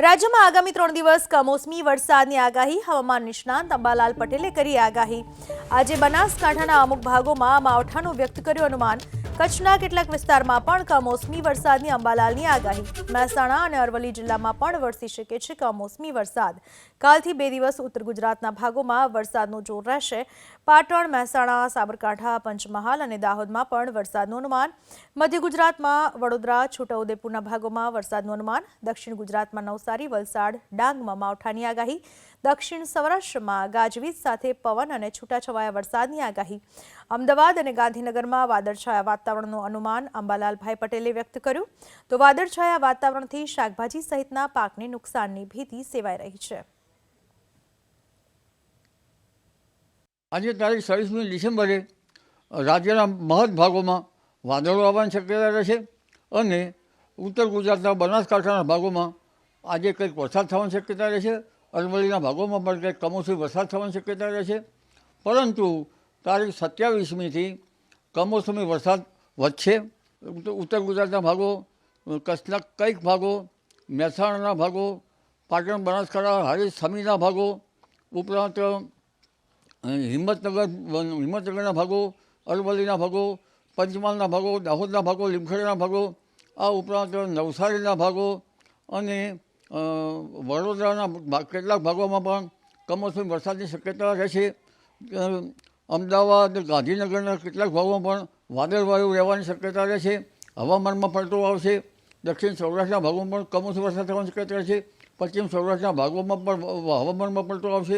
રાજ્યમાં આગામી 3 દિવસ કમોસમી વરસાદની આગાહી હવામાન નિષ્ણાંત અંબાલાલ પટેલે કરી આગાહી। આજે બનાસકાંઠાના અમુક ભાગોમાં માવઠાનું વ્યક્ત કર્યું અનુમાન। કચ્છના કેટલાક વિસ્તારમાં પણ કમોસમી વરસાદની અંબાલાલની આગાહી। મહેસાણા અને અરવલ્લી જિલ્લામાં પણ વરસી શકે છે કમોસમી વરસાદ। કાલથી 2 દિવસ ઉત્તર ગુજરાતના ભાગોમાં વરસાદનું જોર રહેશે। પાટણ, મહેસાણા, સાબરકાંઠા, પંચમહાલ અને દાહોદમાં પણ વરસાદનું અનુમાન। મધ્ય ગુજરાતમાં વડોદરા, છોટાઉદેપુરના ભાગોમાં વરસાદનું અનુમાન। દક્ષિણ ગુજરાતમાં નવસારી, વલસાડ, ડાંગમાં માવઠાની આગાહી। દક્ષિણ સૌરાષ્ટ્રમાં ગાજવીજ સાથે પવન અને છૂટાછવાયા વરસાદની આગાહી। અમદાવાદ અને ગાંધીનગરમાં વાદળછાયા વાતાવરણનું અનુમાન અંબાલાલભાઈ પટેલે વ્યક્ત કર્યું। તો વાદળછાયા વાતાવરણથી શાકભાજી સહિતના પાકને નુકસાનની ભીતિ સેવાઈ રહી છે। આજે તારીખ 26મી ડિસેમ્બરે રાજ્યના મહદ ભાગોમાં વાદળો આવવાની શક્યતા રહેશે અને ઉત્તર ગુજરાતના બનાસકાંઠાના ભાગોમાં આજે કંઈક વરસાદ થવાની શક્યતા રહેશે। અરવલ્લીના ભાગોમાં પણ કંઈક કમોસમી વરસાદ થવાની શક્યતા રહેશે, પરંતુ તારીખ 27મીથી કમોસમી વરસાદ વધશે। ઉત્તર ગુજરાતના ભાગો, કચ્છના કંઈક ભાગો, મહેસાણાના ભાગો, પાટણ, બનાસકાંઠા, હારીજ, સમીના ભાગો, ઉપરાંત હિંમતનગરના ભાગો, અરવલ્લીના ભાગો, પંચમહાલના ભાગો, દાહોદના ભાગો, લીમખેડાના ભાગો, આ ઉપરાંત નવસારીના ભાગો અને વડોદરાના કેટલાક ભાગોમાં પણ કમોસમી વરસાદની શક્યતા રહેશે। અમદાવાદ, ગાંધીનગરના કેટલાક ભાગોમાં પણ વાદળવાયુ રહેવાની શક્યતા રહેશે। હવામાનમાં પલટો આવશે। દક્ષિણ સૌરાષ્ટ્રના ભાગોમાં પણ કમોસમી વરસાદ થવાની શક્યતા રહેશે। પશ્ચિમ સૌરાષ્ટ્રના ભાગોમાં પણ હવામાનમાં પલટો આવશે।